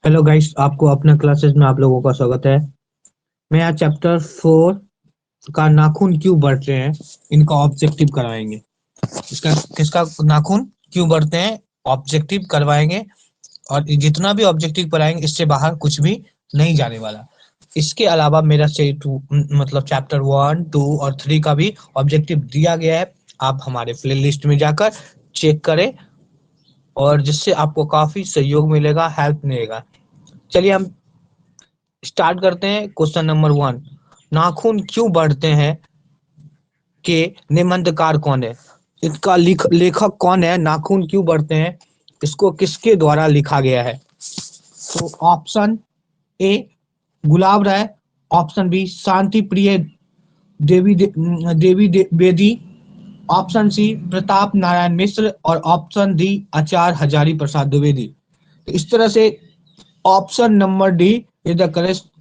Hello guys, आपको अपना classes में आप लोगों का स्वागत है। मैं आज चैप्टर 4 का नाखून क्यों बढ़ते हैं इनका ऑब्जेक्टिव करवाएंगे। इसका किसका नाखून क्यों बढ़ते हैं ऑब्जेक्टिव करवाएंगे, और जितना भी ऑब्जेक्टिव कराएंगे इससे बाहर कुछ भी नहीं जाने वाला। इसके अलावा मेरा से टू मतलब चैप्टर 1, 2 और 3 का भी ऑब्जेक्टिव दिया गया है। आप हमारे प्ले लिस्ट में जाकर चेक करें, और जिससे आपको काफी सहयोग मिलेगा, हेल्प मिलेगा। चलिए हम स्टार्ट करते हैं। क्वेश्चन नंबर 1, नाखून क्यों बढ़ते हैं के निबंधकार कौन है? इसका लेखक कौन है? नाखून क्यों बढ़ते हैं, इसको किसके द्वारा लिखा गया है? तो option A Gulab Rai, option B Shanti Priya Bedi, option C Pratap Narayan Mishra और ऑप्शन डी आचार्य हजारी प्रसाद द्विवेदी। तो इस तरह से option number D is the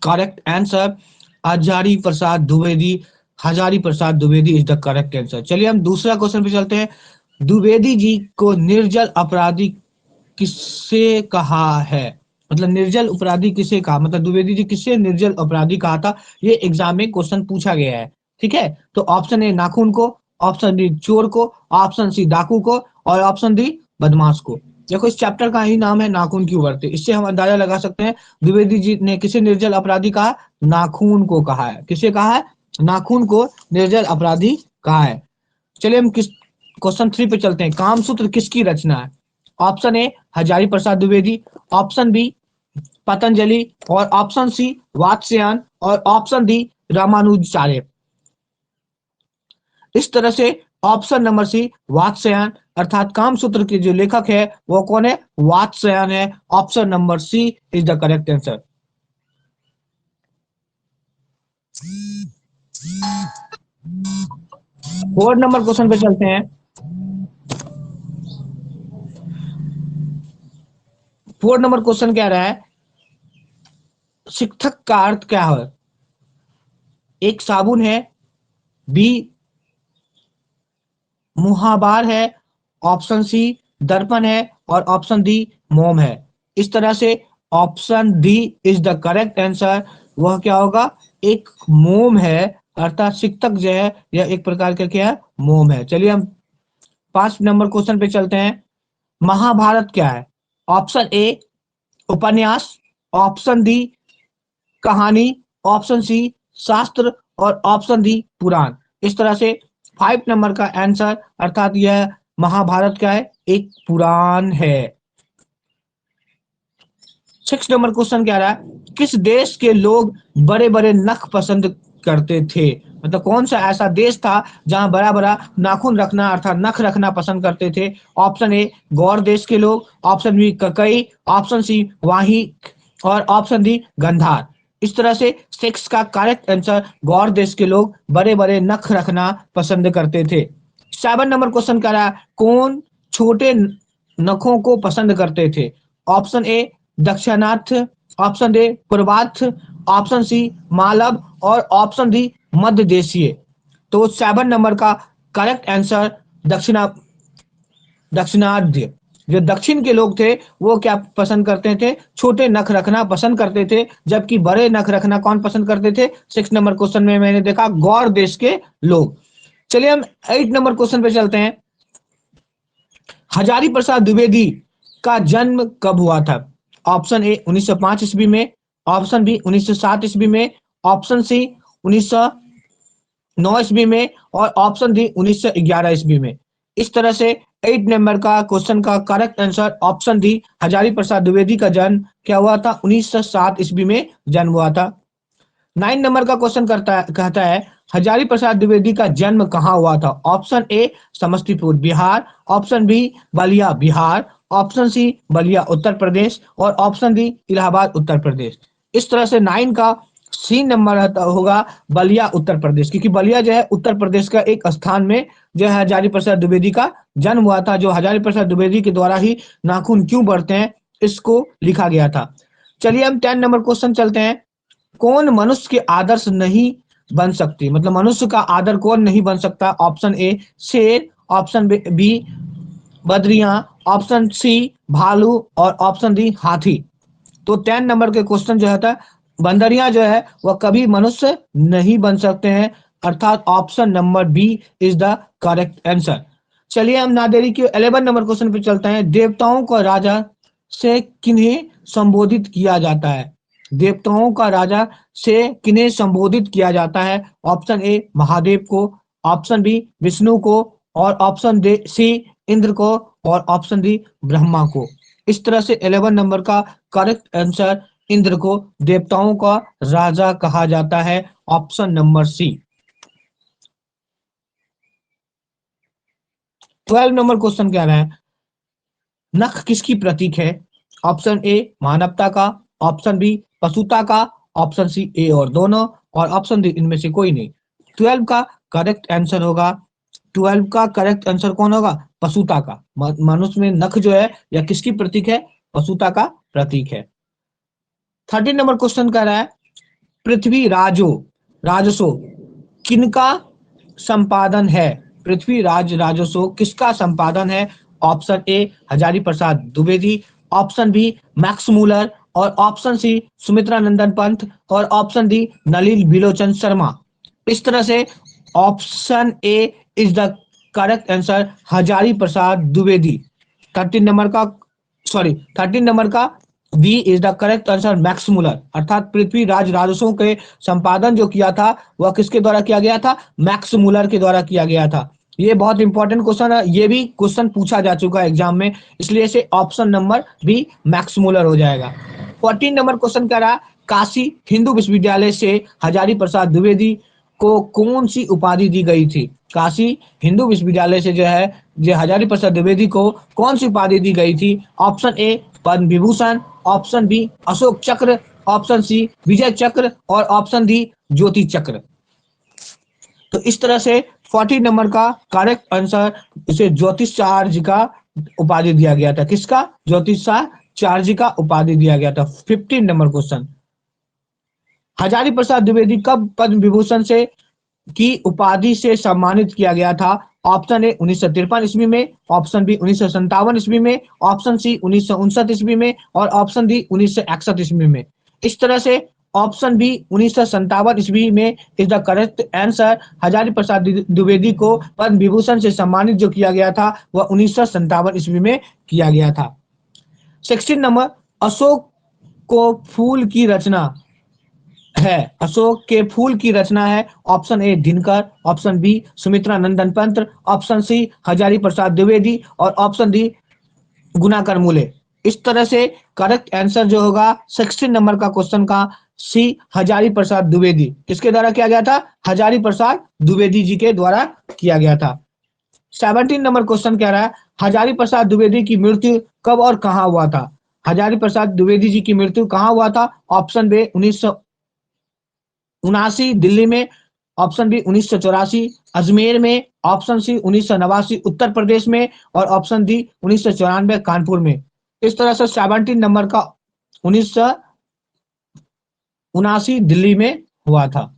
correct answer. Hazari Prasad Dwivedi, Hazari Prasad Dwivedi is the correct answer. चलिए हम दूसरा क्वेश्चन पे चलते हैं। द्विवेदी जी को निर्जल अपराधी किससे कहा है? मतलब निर्जल अपराधी किसे कहा, मतलब द्विवेदी जी किससे निर्जल अपराधी कहा था? ये एग्जाम में क्वेश्चन पूछा गया है। ठीक है, तो ऑप्शन ए नाखून को, ऑप्शन डी चोर को, ऑप्शन सी डाकू को और ऑप्शन डी बदमाश को। देखो इस चैप्टर का ही नाम है नाखून क्यों बढ़ते, इससे हम अंदाजा लगा सकते हैं द्विवेदी जी ने किसे निर्जल अपराधी कहा? नाखून को कहा है। किसे कहा है? नाखून को निर्जल अपराधी कहा है। चलिए हम किस क्वेश्चन 3 पे चलते हैं। कामसूत्र किसकी रचना है? Option A Hazari Prasad Dwivedi, option B Patanjali और ऑप्शन सी वात्स्यायन और ऑप्शन डी रामानुजाचार्य। इस तरह से ऑप्शन नंबर सी वात्स्यायन अर्थात कामसूत्र के जो लेखक है वो कौन है? वात्स्यायन है। Option number C is the correct answer. Fourth number question पे चलते हैं। फोर्थ नंबर क्वेश्चन क्या रहा है? शिक्षक का अर्थ क्या है? एक साबुन है, बी मुहाबार है, ऑप्शन सी दर्पण है और ऑप्शन डी मोम है। इस तरह से option D is the correct answer. वह क्या होगा? एक मोम है, अर्थात शिक्षक जो है यह एक प्रकार का क्या है? मोम है। चलिए हम 5 नंबर क्वेश्चन पे चलते हैं। महाभारत क्या है? ऑप्शन ए उपन्यास, ऑप्शन डी कहानी, ऑप्शन सी शास्त्र और ऑप्शन डी पुराण। इस तरह से 5 नंबर का आंसर अर्थात यह महाभारत क्या है? एक पुराण है। 6 नंबर क्वेश्चन क्या रहा है? किस देश के लोग बड़े बड़े नख पसंद करते थे? मतलब कौन सा ऐसा देश था जहां बड़ा बड़ा नाखून रखना अर्थात नख रखना पसंद करते थे? ऑप्शन ए गौर देश के लोग, ऑप्शन बी ककई, ऑप्शन सी वाही और ऑप्शन डी गंधार। इस तरह से 6 का करेक्ट आंसर गौर देश के लोग बड़े बड़े नख रखना पसंद करते थे। 7 नंबर क्वेश्चन क्या रहा है? कौन छोटे नखों को पसंद करते थे? ऑप्शन ए दक्षिणार्थ, ऑप्शन डी पूर्वार्थ, ऑप्शन सी मालव और ऑप्शन डी मध्य देशीय। तो 7 नंबर का करेक्ट आंसर दक्षिणार्ध। जो दक्षिण के लोग थे वो क्या पसंद करते थे? छोटे नख रखना पसंद करते थे, जबकि बड़े नख रखना कौन पसंद करते थे? 6 नंबर क्वेश्चन में मैंने देखा गौर देश के लोग। चलिए हम 8 नंबर क्वेश्चन पे चलते हैं। हजारी प्रसाद द्विवेदी का जन्म कब हुआ था? ऑप्शन ए 1905 ईस्वी में, ऑप्शन बी 1907 ईस्वी में, ऑप्शन सी 1909 ईस्वी में और ऑप्शन डी 1911 ईस्वी में। इस तरह से 8 नंबर का क्वेश्चन का correct answer option D Hazari Prasad Dwivedi का जन्म क्या हुआ था? 1907 ईस्वी में जन्म हुआ था। 9 नंबर का क्वेश्चन कहता है हजारी प्रसाद द्विवेदी का जन्म कहाँ हुआ था? Option A Samastipur Bihar, option B Ballia Bihar, option C Ballia Uttar Pradesh और ऑप्शन डी इलाहाबाद उत्तर प्रदेश। इस तरह से 9 का सी नंबर होगा बलिया उत्तर प्रदेश, क्योंकि बलिया जो है उत्तर प्रदेश का एक स्थान में जो है हजारी प्रसाद द्विवेदी का जन्म हुआ था। जो हजारी प्रसाद द्विवेदी के द्वारा ही नाखून क्यों बढ़ते हैं इसको लिखा गया था। चलिए हम 10 नंबर क्वेश्चन चलते हैं। कौन मनुष्य के आदर्श नहीं बन सकती, मतलब मनुष्य का आदर कौन नहीं बन सकता? ऑप्शन ए शेर, ऑप्शन बी बद्रियां, ऑप्शन सी भालू और ऑप्शन डी हाथी। तो 10 नंबर के क्वेश्चन जो है बंदरियां जो है वह कभी मनुष्य नहीं बन सकते हैं, अर्थात option number B is the correct answer. चलिए हम ना देरी के 11 नंबर क्वेश्चन पे चलते हैं। देवताओं को राजा से किन्हें संबोधित किया जाता है? देवताओं का राजा से किन्हें संबोधित किया जाता है? ऑप्शन ए महादेव को, ऑप्शन बी विष्णु को, और ऑप्शन डी सी इंद्र को, और ऑप्शन डी ब्रह्मा को। इस तरह से 11 नंबर का करेक्ट आंसर इंद्र को देवताओं का राजा कहा जाता है, option number C. 12 number question कह रहा है नख किसकी प्रतीक है? ऑप्शन ए मानवता का, ऑप्शन बी पशुता का, ऑप्शन सी ए और दोनों, और ऑप्शन डी इनमें से कोई नहीं। 12 का करेक्ट आंसर होगा, 12 का करेक्ट आंसर कौन होगा? पशुता का। मनुष्य में नख जो है यह किसकी प्रतीक है? पशुता का प्रतीक है। 13 नंबर क्वेश्चन कह रहा है पृथ्वी राजसो किनका संपादन है? पृथ्वी राजसो किसका संपादन है? Option A Hazari Prasad Dwivedi, option B Max Muller, और ऑप्शन सी सुमित्रा नंदन पंत, और ऑप्शन डी नलिन बिलोचन शर्मा। इस तरह से option A is the correct answer, Hazari Prasad Dwivedi. 13 number का B is the correct answer Max Muller, अर्थात पृथ्वी राजसों के संपादन जो किया था वह किसके द्वारा किया गया था? मैक्स मूलर के द्वारा किया गया था। ये बहुत इंपॉर्टेंट क्वेश्चन है, ये भी क्वेश्चन पूछा जा चुका है एग्जाम में, इसलिए इसे option number B Max Muller हो जाएगा। 14 नंबर क्वेश्चन कह रहा काशी हिंदू विश्वविद्यालय से हजारी प्रसाद द्विवेदी को कौन सी उपाधि दी गई थी? काशी हिंदू विश्वविद्यालय से जो है हजारी प्रसाद द्विवेदी को कौन सी उपाधि दी गई थी? Option A Padma Vibhushan, option B Ashok Chakra, option सी विजय चक्र, और ऑप्शन डी ज्योति चक्र। तो इस तरह से 40 नंबर का करेक्ट आंसर इसे ज्योतिषाचार्य का उपाधि दिया गया था। किसका? ज्योतिषाचार्य का उपाधि दिया गया था। 15 नंबर क्वेश्चन हजारी प्रसाद द्विवेदी कब पद्म विभूषण से की उपाधि से सम्मानित किया गया था? ऑप्शन ए 1953 ईस्वी में, ऑप्शन बी 1957 ईस्वी में, ऑप्शन सी 1959 ईस्वी में, और ऑप्शन डी 1961 ईस्वी में। इस तरह से ऑप्शन बी 1957 ईस्वी में is the correct answer. Hazari Prasad Dwivedi को पद्म विभूषण से सम्मानित जो किया गया था वह 1957 ईस्वी में किया गया था। 16 नंबर अशोक को फूल की रचना है, अशोक के फूल की रचना है। Option A Dinkar, option B Sumitra Nandan Pant, option C Hazari Prasad Dwivedi, और ऑप्शन डी गुणाकर मूले। इस तरह से करेक्ट आंसर जो होगा 16 नंबर का क्वेश्चन का सी हजारी प्रसाद द्विवेदी। किसके द्वारा किया गया था? हजारी प्रसाद द्विवेदी जी के द्वारा किया गया था। 17 नंबर क्वेश्चन कह रहा है हजारी प्रसाद द्विवेदी की मृत्यु कब और कहां हुआ था? हजारी प्रसाद द्विवेदी जी की मृत्यु कहां हुआ था? ऑप्शन बी 1979 दिल्ली में, ऑप्शन बी 1984 अजमेर में, ऑप्शन सी 1989 उत्तर प्रदेश में, और ऑप्शन डी 1994 कानपुर में। इस तरह से 17 नंबर का 1979 दिल्ली में हुआ था।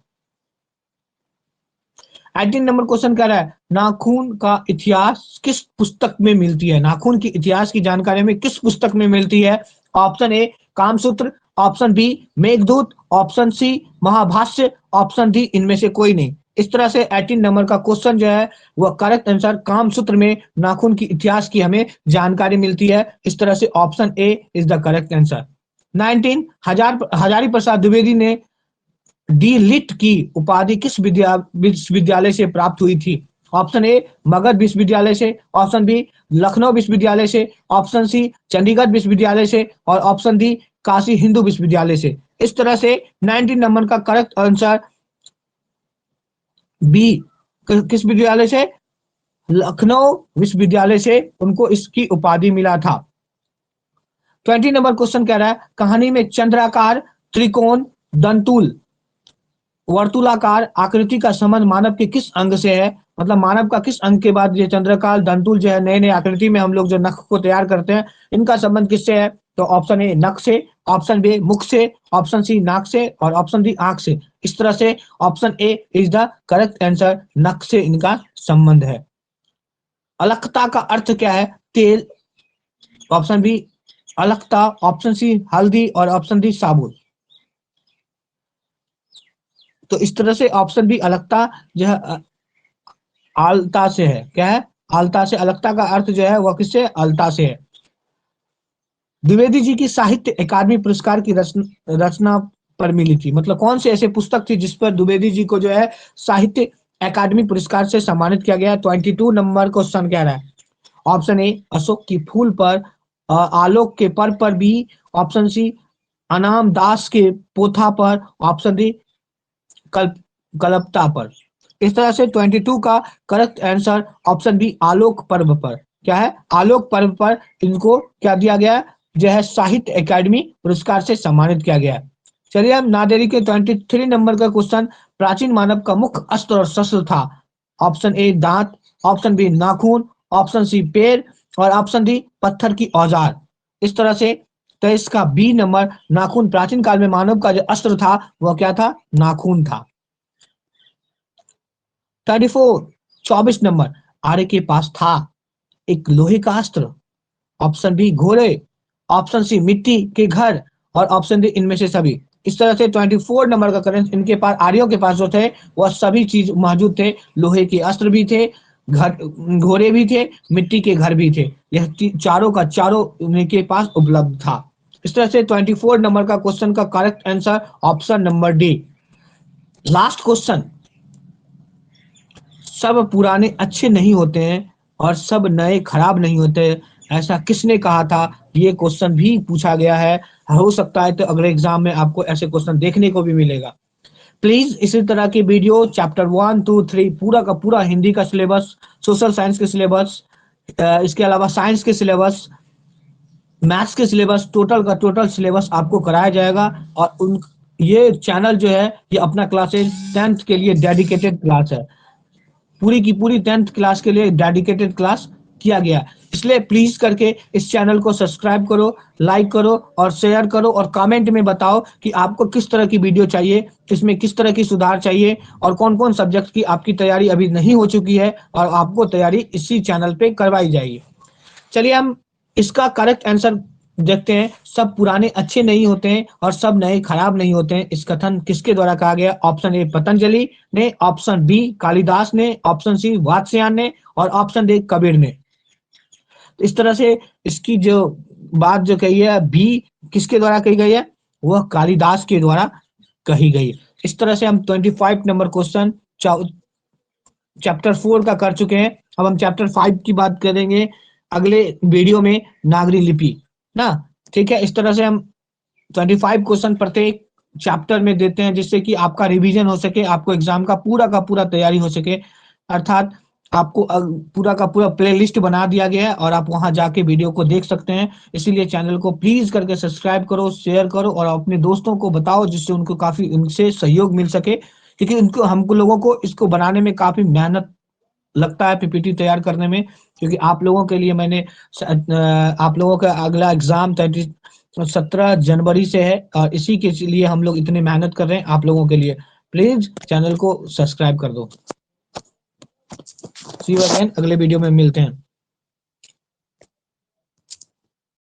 18 नंबर क्वेश्चन कह रहा है नाखून का इतिहास किस पुस्तक में मिलती है? नाखून की इतिहास की जानकारी में किस पुस्तक में मिलती है? Option A Kamasutra, option B Meghdoot, option C Mahabhashya, option D इनमें से कोई नहीं। इस तरह से 18 नंबर का क्वेश्चन जो है वह करेक्ट आंसर कामसूत्र में नाखून की इतिहास की हमें जानकारी मिलती है। इस तरह से option A is the correct answer. 19 Hazari Prasad Dwivedi ने डी लिट की उपाधि किस विश्वविद्यालय से प्राप्त हुई थी? ऑप्शन ए मगध विश्वविद्यालय से, ऑप्शन बी लखनऊ विश्वविद्यालय से, ऑप्शन सी चंडीगढ़ विश्वविद्यालय से, और ऑप्शन डी काशी हिंदू विश्वविद्यालय से। इस तरह से 19 नंबर का करेक्ट आंसर बी किस विद्यालय से? लखनऊ विश्वविद्यालय से उनको इसकी उपाधि मिला था। 20 नंबर क्वेश्चन कह रहा है कहानी में चंद्राकार त्रिकोण दंतुल वर्तुलाकार आकृति का संबंध मानव के किस अंग से है? मतलब मानव का किस अंग के बाद ये चंद्रकाल दंतुल जो है नए नए आकृति में हम लोग जो नख को तैयार करते हैं इनका संबंध किससे है? तो ऑप्शन ए नख से, ऑप्शन बी मुख से, ऑप्शन सी नाक से, और ऑप्शन डी आंख से। इस तरह से option A is the correct answer, नख से इनका संबंध है। अलकता का अर्थ क्या है? तेल, ऑप्शन बी अलकता, ऑप्शन सी हल्दी और ऑप्शन डी साबुन। तो इस तरह से ऑप्शन बी अलकता जो है आलता से है। क्या है? आलता से। अलकता का अर्थ जो है वह किससे? अलता से है। द्विवेदी जी की साहित्य अकादमी पुरस्कार की रचना पर मिली थी। मतलब कौन सी ऐसी पुस्तक थी जिस पर द्विवेदी जी को जो है साहित्य अकादमी पुरस्कार से सम्मानित किया गया? 22 नंबर क्वेश्चन कह रहा है। ऑप्शन ए अशोक की फूल पर, आलोक के पर्व पर बी, ऑप्शन सी अनाम दास के पोथा पर, ऑप्शन डी कल्प कल्पता पर। इस तरह से 22 का करेक्ट आंसर ऑप्शन बी आलोक पर्व पर। क्या है? आलोक पर्व पर इनको क्या दिया गया? जो है साहित्य अकादमी पुरस्कार से सम्मानित किया गया। चलिए हम नादेरी के 23 नंबर का क्वेश्चन, प्राचीन मानव का मुख्य अस्त्र और शस्त्र था? ऑप्शन ए दांत, ऑप्शन बी नाखून, ऑप्शन सी पैर और ऑप्शन डी पत्थर की औजार। इस तरह से 23 का बी नंबर नाखून, प्राचीन काल में मानव का जो अस्त्र था वह क्या था? नाखून था। 34 24 नंबर, आर्य के पास था एक लोहे का अस्त्र। ऑप्शन बी घोड़े, ऑप्शन सी मिट्टी के घर और ऑप्शन डी इनमें से सभी। इस तरह से 24 नंबर का करेंट इनके पास, आर्यों के पास जो थे वह सभी चीज मौजूद थे। लोहे के अस्त्र भी थे, घर घोड़े भी थे, मिट्टी के घर भी थे। यह चारों का चारों इनके पास उपलब्ध था। इस तरह से 24 नंबर का क्वेश्चन का correct answer option number D. Last question, सब पुराने अच्छे नहीं होते हैं और सब नए खराब नहीं होते, ऐसा किसने कहा था? ये क्वेश्चन भी पूछा गया है। हो सकता है तो अगले एग्जाम में आपको ऐसे क्वेश्चन देखने को भी मिलेगा। प्लीज इसी तरह की वीडियो चैप्टर 1 2 3 पूरा का पूरा हिंदी का सिलेबस, सोशल साइंस के सिलेबस, इसके अलावा साइंस के सिलेबस, मैथ्स के सिलेबस, टोटल का टोटल सिलेबस आपको कराया जाएगा। और उन ये चैनल जो है ये अपना क्लासेज 10th के लिए डेडिकेटेड क्लास है। पूरी की पूरी 10th क्लास के लिए डेडिकेटेड क्लास किया गया। इसलिए प्लीज करके इस चैनल को सब्सक्राइब करो, लाइक करो और शेयर करो और कमेंट में बताओ कि आपको किस तरह की वीडियो चाहिए, इसमें किस तरह की सुधार चाहिए और कौन कौन सब्जेक्ट की आपकी तैयारी अभी नहीं हो चुकी है और आपको तैयारी इसी चैनल पे करवाई जाएगी। चलिए हम इसका करेक्ट आंसर देखते हैं। सब पुराने अच्छे नहीं होते हैं और सब नए खराब नहीं होते हैं, इस कथन किसके द्वारा कहा गया? ऑप्शन ए पतंजलि ने, ऑप्शन बी कालिदास ने, ऑप्शन सी वात्स्यायन ने और ऑप्शन डी कबीर ने। तो इस तरह से इसकी जो बात जो कही है बी किसके द्वारा कही गई है? वह कालिदास के द्वारा कही गई। इस तरह से हम 25 नंबर क्वेश्चन चैप्टर 4 का कर चुके हैं। अब हम चैप्टर 5 की बात करेंगे अगले वीडियो में, नागरी लिपि ना। ठीक है, इस तरह से हम 25 क्वेश्चन प्रत्येक चैप्टर में देते हैं जिससे कि आपका रिवीजन हो सके, आपको एग्जाम का पूरा तैयारी हो सके। अर्थात आपको पूरा का पूरा प्लेलिस्ट बना दिया गया है और आप वहां जाके वीडियो को देख सकते हैं। इसीलिए चैनल को प्लीज करके सब्सक्राइब करो, शेयर करो और अपने दोस्तों को बताओ जिससे उनको काफी उनसे सहयोग मिल सके, क्योंकि उनको हमको लोगों को इसको बनाने में काफी मेहनत लगता है, पीपीटी तैयार करने में। क्योंकि आप लोगों के लिए मैंने आप लोगों का अगला एग्जाम 17 जनवरी से है और इसी के लिए हम लोग इतनी मेहनत कर रहे हैं आप लोगों के लिए। प्लीज चैनल को सब्सक्राइब कर दो। सी यू अगेन, अगले वीडियो में मिलते हैं।